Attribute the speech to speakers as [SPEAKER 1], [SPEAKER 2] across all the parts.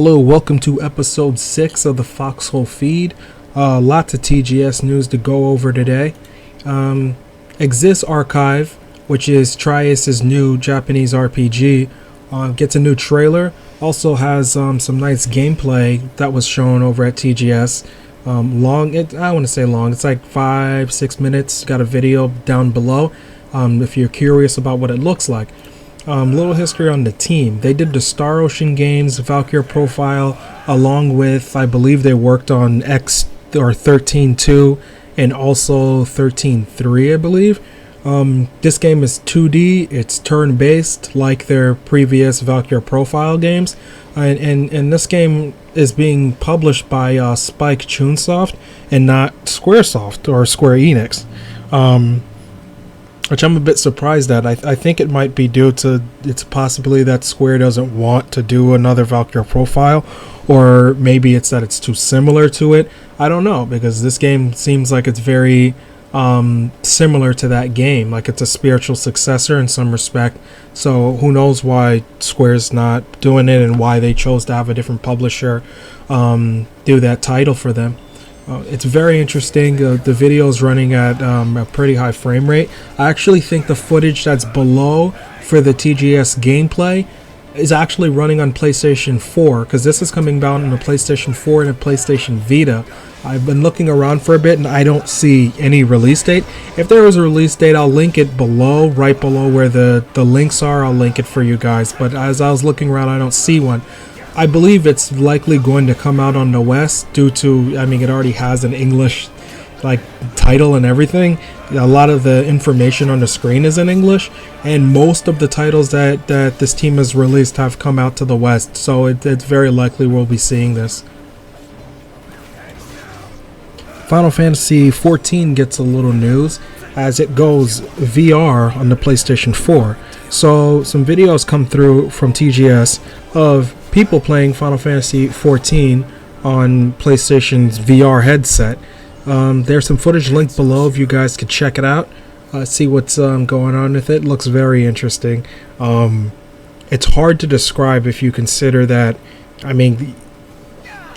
[SPEAKER 1] Hello, welcome to episode 6 of the Foxhole Feed. Lots of TGS news to go over today. Exist Archive, which is Trias's new Japanese RPG, gets a new trailer. Also has some nice gameplay that was shown over at TGS. I want to say long. It's like 5-6 minutes. Got a video down below if you're curious about what it looks like. Little history on the team. They did the Star Ocean games, Valkyrie Profile, along with, I believe they worked on 13.2 and also 13.3, I believe. This game is 2D, it's turn-based like their previous Valkyrie Profile games, and this game is being published by Spike Chunsoft and not Squaresoft or Square Enix. Which I'm a bit surprised at. I think it might be due to it's possibly that Square doesn't want to do another Valkyrie Profile, or maybe it's that it's too similar to it. I don't know, because this game seems like it's very similar to that game, like it's a spiritual successor in some respect. So who knows why Square's not doing it and why they chose to have a different publisher do that title for them. It's very interesting. The video is running at a pretty high frame rate. I actually think the footage that's below for the TGS gameplay is actually running on PlayStation 4, because this is coming down on the PlayStation 4 and a PlayStation Vita. I've been looking around for a bit and I don't see any release date. If there is a release date, I'll link it below, right below where the links are. I'll link it for you guys. But as I was looking around, I don't see one. I believe it's likely going to come out on the West due to, it already has an English title and everything. A lot of the information on the screen is in English, and most of the titles that this team has released have come out to the West, so it's very likely we'll be seeing this. Final Fantasy XIV gets a little news as it goes VR on the PlayStation 4. So some videos come through from TGS of people playing Final Fantasy XIV on PlayStation's VR headset. There's some footage linked below if you guys could check it out, see what's going on with it. Looks very interesting. It's hard to describe if you consider that,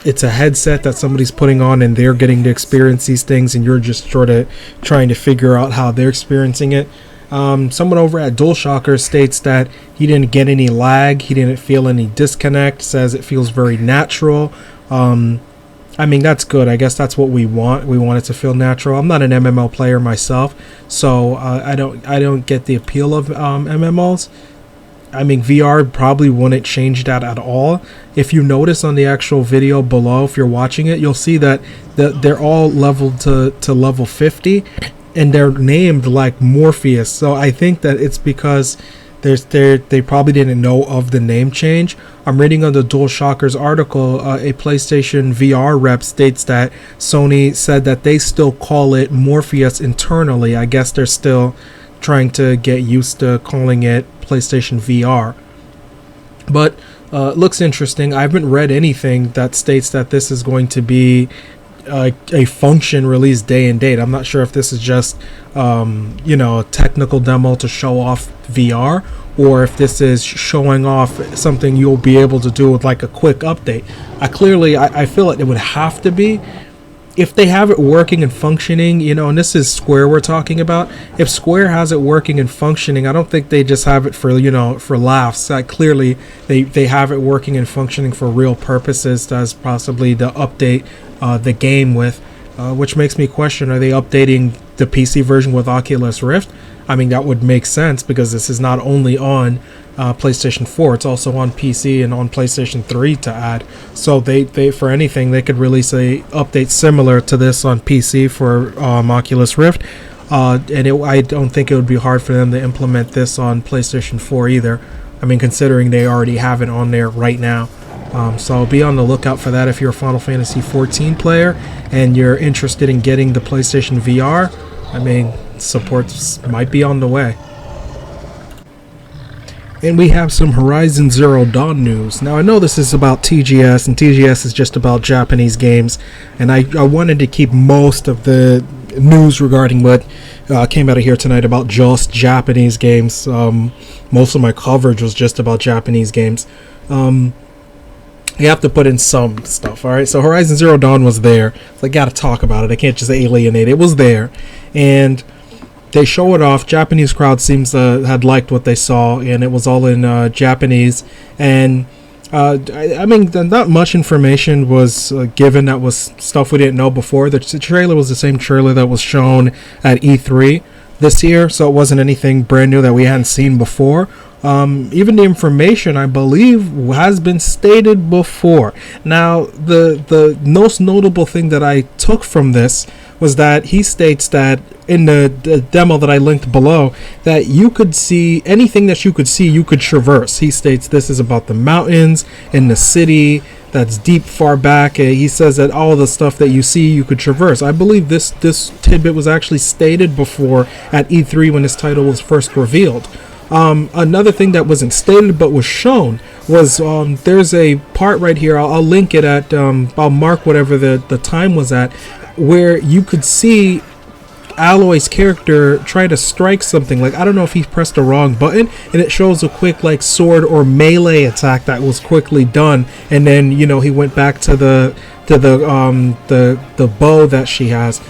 [SPEAKER 1] it's a headset that somebody's putting on and they're getting to experience these things, and you're just sort of trying to figure out how they're experiencing it. Someone over at DualShocker states that he didn't get any lag, he didn't feel any disconnect, says it feels very natural. That's good. I guess that's what we want. We want it to feel natural. I'm not an MMO player myself, so I don't get the appeal of MMOs. VR probably wouldn't change that at all. If you notice on the actual video below, if you're watching it, you'll see that they're all leveled to level 50. And they're named like Morpheus, so I think that it's because they probably didn't know of the name change. I'm reading on the DualShocker's article, a PlayStation VR rep states that Sony said that they still call it Morpheus internally. I guess they're still trying to get used to calling it PlayStation VR. But it looks interesting. I haven't read anything that states that this is going to be a function release day and date. I'm not sure if this is just a technical demo to show off VR, or if this is showing off something you'll be able to do with like a quick update. I feel like it would have to be, if they have it working and functioning, and this is Square we're talking about. If Square has it working and functioning, I don't think they just have it for laughs. Clearly they have it working and functioning for real purposes, as possibly to update the game with, which makes me question, are they updating the PC version with Oculus Rift? That would make sense, because this is not only on PlayStation 4, it's also on PC and on PlayStation 3 to add. So they for anything, they could release a update similar to this on PC for Oculus Rift. I don't think it would be hard for them to implement this on PlayStation 4 either. Considering they already have it on there right now. So be on the lookout for that if you're a Final Fantasy XIV player and you're interested in getting the PlayStation VR. Support might be on the way. And we have some Horizion Zero Dawn news. Now, I know this is about TGS, and TGS is just about Japanese games, and I wanted to keep most of the news regarding what came out of here tonight about just Japanese games. Most of my coverage was just about Japanese games. you have to put in some stuff. All right, so Horizon Zero Dawn was there. So I got to talk about it. I can't just alienate it. It was there, and they show it off. Japanese crowd seems to had liked what they saw, and it was all in Japanese. And I mean, not much information was given. That was stuff we didn't know before. The trailer was the same trailer that was shown at E3 this year, so it wasn't anything brand new that we hadn't seen before. Even the information, I believe, has been stated before. Now, the most notable thing that I took from this was that he states that in the demo that I linked below, that you could see anything that you could see, you could traverse. He states this is about the mountains in the city that's deep far back. He says that all the stuff that you see, you could traverse. I believe this tidbit was actually stated before at E3 when this title was first revealed. Another thing that wasn't stated but was shown was there's a part right here. I'll link it at I'll mark whatever the time was at, where you could see Aloy's character try to strike something. Like, I don't know if he pressed the wrong button, and it shows a quick like sword or melee attack that was quickly done, and then he went back to the bow that she has.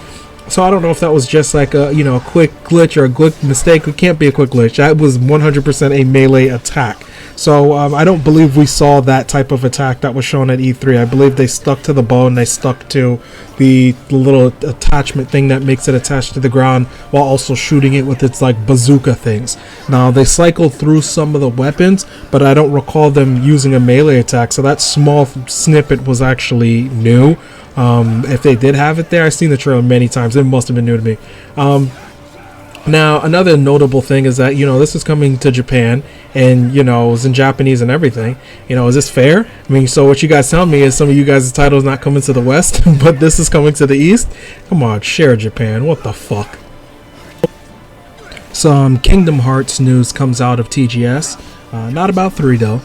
[SPEAKER 1] So I don't know if that was just like a a quick glitch or a quick mistake. It can't be a quick glitch. That was 100% a melee attack. So I don't believe we saw that type of attack that was shown at E3. I believe they stuck to the bow and they stuck to the little attachment thing that makes it attached to the ground while also shooting it with its like bazooka things. Now they cycled through some of the weapons, but I don't recall them using a melee attack. So that small snippet was actually new. If they did have it there, I've seen the trailer many times. It must have been new to me. Now, another notable thing is that, this is coming to Japan, and, it was in Japanese and everything. Is this fair? I mean, so what you guys tell me is some of you guys' titles not coming to the West, but this is coming to the East? Come on, share Japan. What the fuck? Some Kingdom Hearts news comes out of TGS. Not about 3, though.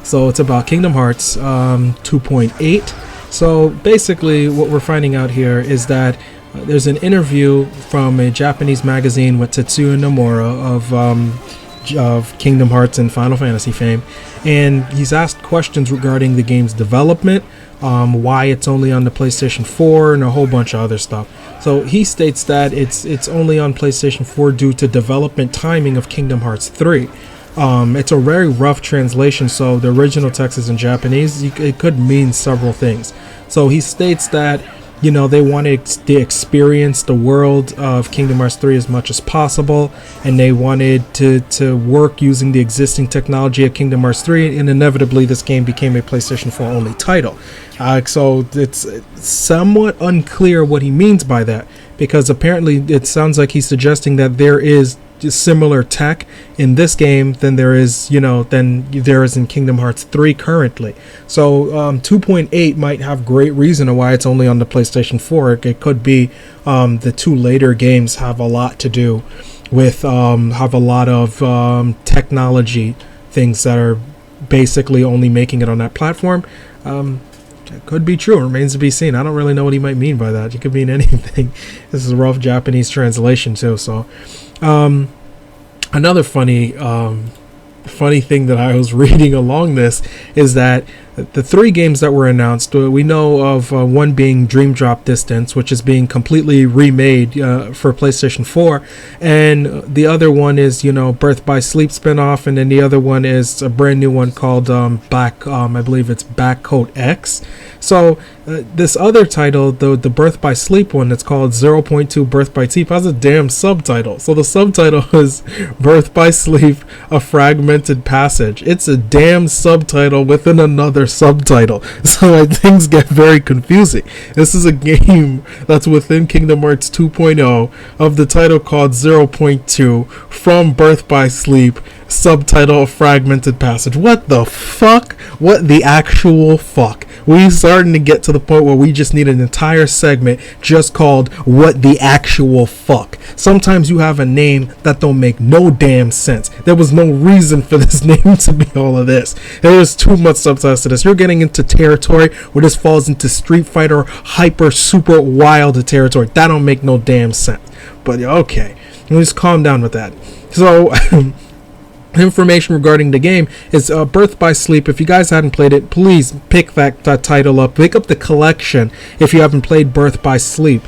[SPEAKER 1] So it's about Kingdom Hearts 2.8. So basically what we're finding out here is that there's an interview from a Japanese magazine with Tetsuya Nomura of Kingdom Hearts and Final Fantasy fame, and he's asked questions regarding the game's development, why it's only on the PlayStation 4, and a whole bunch of other stuff. So he states that it's only on PlayStation 4 due to development timing of Kingdom Hearts 3. It's a very rough translation, so the original text is in Japanese. It could mean several things. So he states that they wanted to experience the world of Kingdom Hearts 3 as much as possible, and they wanted to work using the existing technology of Kingdom Hearts 3, and inevitably this game became a PlayStation 4 only title. So it's somewhat unclear what he means by that, because apparently it sounds like he's suggesting that there is similar tech in this game than there is in Kingdom Hearts 3 currently. So 2.8 might have great reason of why it's only on the PlayStation 4. It could be the two later games have a lot to do with have a lot of technology things that are basically only making it on that platform. It could be true. It remains to be seen. I don't really know what he might mean by that. It could mean anything. This is a rough Japanese translation too. So another funny thing that I was reading along this is that the 3 games that were announced, we know of one being Dream Drop Distance, which is being completely remade for PlayStation 4, and the other one is Birth by Sleep spinoff, and then the other one is a brand new one called I believe it's Backcoat X. So this other title, the Birth by Sleep one, that's called 0.2 Birth by Sleep, has a damn subtitle. So the subtitle is Birth by Sleep, a Fragmented Passage. It's a damn subtitle within another subtitle. So things get very confusing. This is a game that's within Kingdom Hearts 2.0 of the title called 0.2 from Birth by Sleep, subtitle of Fragmented Passage. What the fuck? What the actual fuck? We starting to get to the point where we just need an entire segment just called What the Actual Fuck. Sometimes you have a name that don't make no damn sense. There was no reason for this name to be all of this. There is too much substance to this. You're getting into territory where this falls into Street Fighter hyper super wild territory. That don't make no damn sense. But okay, let's calm down with that. So information regarding the game is Birth by Sleep. If you guys hadn't played it, please pick that title up. Pick up the collection if you haven't played Birth by Sleep.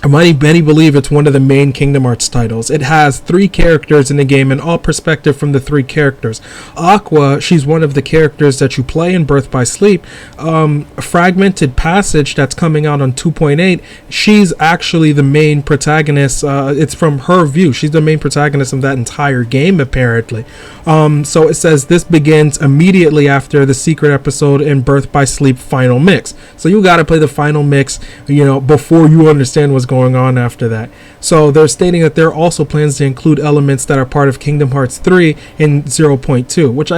[SPEAKER 1] Many believe it's one of the main Kingdom Hearts titles. It has 3 characters in the game, and all perspective from the 3 characters. Aqua, she's one of the characters that you play in Birth by Sleep. Fragmented Passage, that's coming out on 2.8, she's actually the main protagonist. It's from her view. She's the main protagonist of that entire game, apparently. So it says this begins immediately after the secret episode in Birth by Sleep Final Mix. So you gotta play the Final Mix, before you understand what's going on after that. So they're stating that there are also plans to include elements that are part of Kingdom Hearts 3 in 0.2, which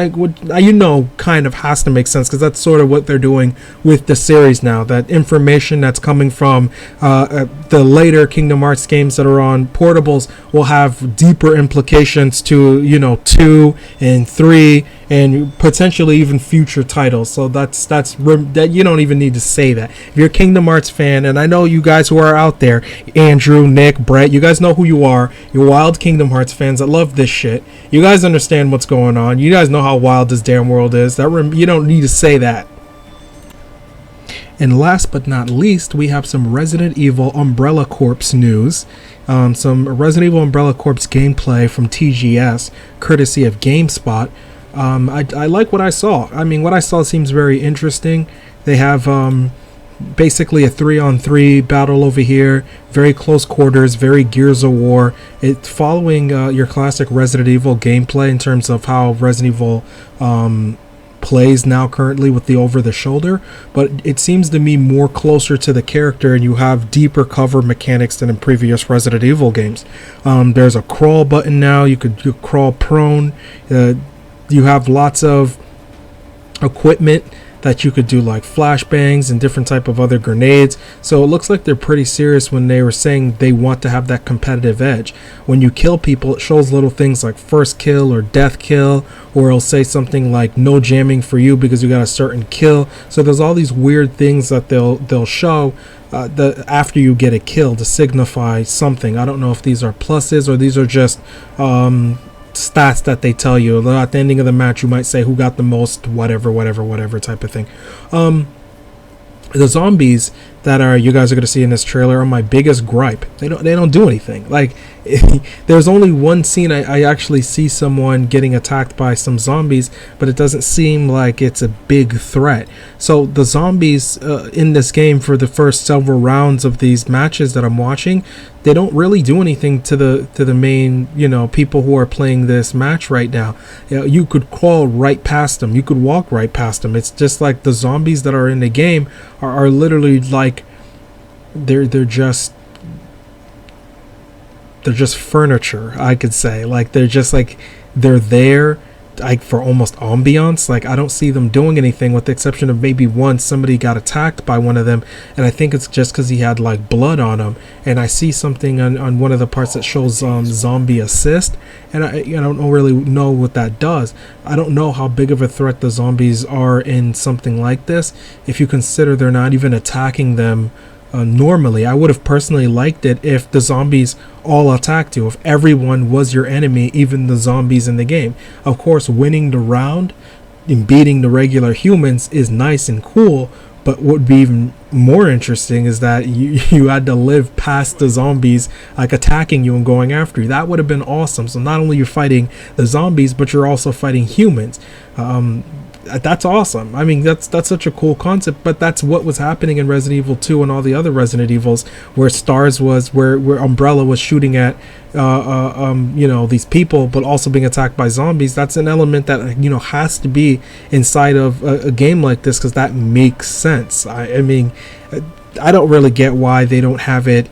[SPEAKER 1] kind of has to make sense, because that's sort of what they're doing with the series now. That information that's coming from the later Kingdom Hearts games that are on portables will have deeper implications to 2 and 3 and potentially even future titles. So that you don't even need to say that. If you're a Kingdom Hearts fan, and I know you guys who are out there, Andrew, Nick, Brett, you guys know who you are. You're wild Kingdom Hearts fans that love this shit. You guys understand what's going on. You guys know how wild this damn world is. You don't need to say that. And last but not least, we have some Resident Evil Umbrella Corps news. Some Resident Evil Umbrella Corps gameplay from TGS, courtesy of GameSpot. I like what I saw. I mean, what I saw seems very interesting. They have basically a 3-on-3 battle over here, very close quarters, very Gears of War. It's following your classic Resident Evil gameplay in terms of how Resident Evil plays now currently with the over the shoulder, but it seems to me more closer to the character, and you have deeper cover mechanics than in previous Resident Evil games. There's a crawl button now. You crawl prone. You have lots of equipment that you could do, like flashbangs and different type of other grenades. So it looks like they're pretty serious when they were saying they want to have that competitive edge. When you kill people, it shows little things like first kill or death kill, or it'll say something like no jamming for you because you got a certain kill. So there's all these weird things that they'll show after you get a kill to signify something. I don't know if these are pluses or these are just stats that they tell you. At the ending of the match, you might say who got the most whatever type of thing. The zombies that you guys are going to see in this trailer are my biggest gripe. They don't do anything. Like, there's only one scene I actually see someone getting attacked by some zombies, but it doesn't seem like it's a big threat. So the zombies in this game, for the first several rounds of these matches that I'm watching, they don't really do anything to the main people who are playing this match right now. You could crawl right past them, you could walk right past them. It's just like the zombies that are in the game are literally like they're just furniture, I could say. Like, they're there like for almost ambiance. Like, I don't see them doing anything, with the exception of maybe once somebody got attacked by one of them, and I think it's just because he had like blood on him. And I see something on one of the parts that shows zombie assist, and I don't really know what that does. I don't know how big of a threat the zombies are in something like this, if you consider they're not even attacking them normally. I would have personally liked it if the zombies all attacked you, if everyone was your enemy, even the zombies in the game. Of course, winning the round and beating the regular humans is nice and cool, but what would be even more interesting is that you had to live past the zombies like attacking you and going after you. That would have been awesome. So not only you're fighting the zombies, but you're also fighting humans. That's awesome. I mean, that's such a cool concept, but that's what was happening in Resident Evil 2 and all the other Resident Evils, where where Umbrella was shooting at these people, but also being attacked by zombies. That's an element that has to be inside of a game like this, because that makes sense. I mean, I don't really get why they don't have it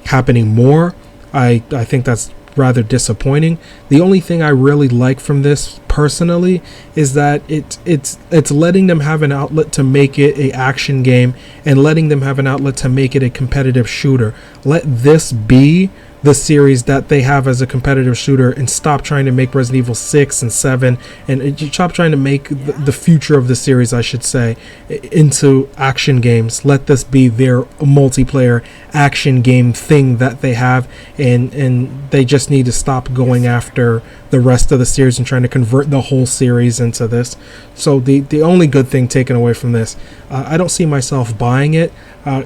[SPEAKER 1] happening more. I think that's rather disappointing. The only thing I really like from this personally is that it's letting them have an outlet to make it a action game, and letting them have an outlet to make it a competitive shooter. Let this be the series that they have as a competitive shooter and stop trying to make Resident Evil 6 and 7 and stop trying to make the future of the series, I should say, into action games. Let this be their multiplayer action game thing that they have, and they just need to stop going after the rest of the series and trying to convert the whole series into this. So the only good thing taken away from this, I don't see myself buying it.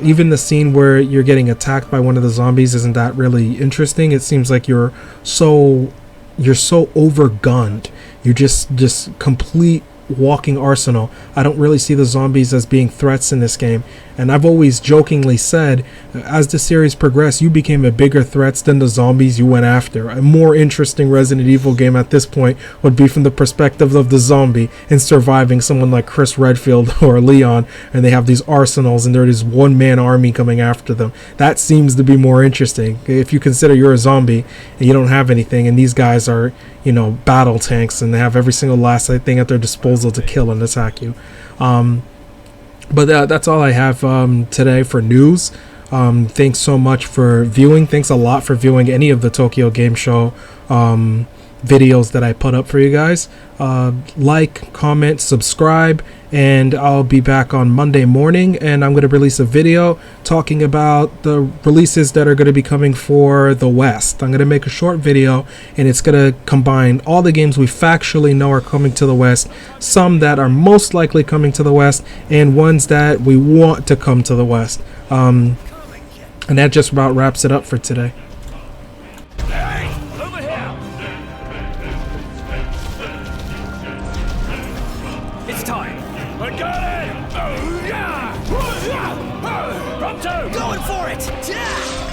[SPEAKER 1] Even the scene where you're getting attacked by one of the zombies isn't that really interesting. It seems like you're so overgunned. You're just complete walking arsenal. I don't really see the zombies as being threats in this game, and I've always jokingly said, as the series progressed, you became a bigger threat than the zombies you went after. A more interesting Resident Evil game at this point would be from the perspective of the zombie and surviving someone like Chris Redfield or Leon, and they have these arsenals and there's this one-man army coming after them. That seems to be more interesting. If you consider you're a zombie and you don't have anything, and these guys are, you know, battle tanks, and they have every single last thing at their disposal to kill and attack you. But that's all I have today for news. Thanks so much for viewing. Thanks a lot for viewing any of the Tokyo Game Show videos that I put up for you guys. Like, comment, subscribe, and I'll be back on Monday morning, and I'm going to release a video talking about the releases that are going to be coming for the West. I'm going to make a short video, and it's going to combine all the games we factually know are coming to the West, some that are most likely coming to the West, and ones that we want to come to the West. And that just about wraps it up for today.
[SPEAKER 2] It's time. I got it! Oh, yeah! From two! Going for it! Yeah!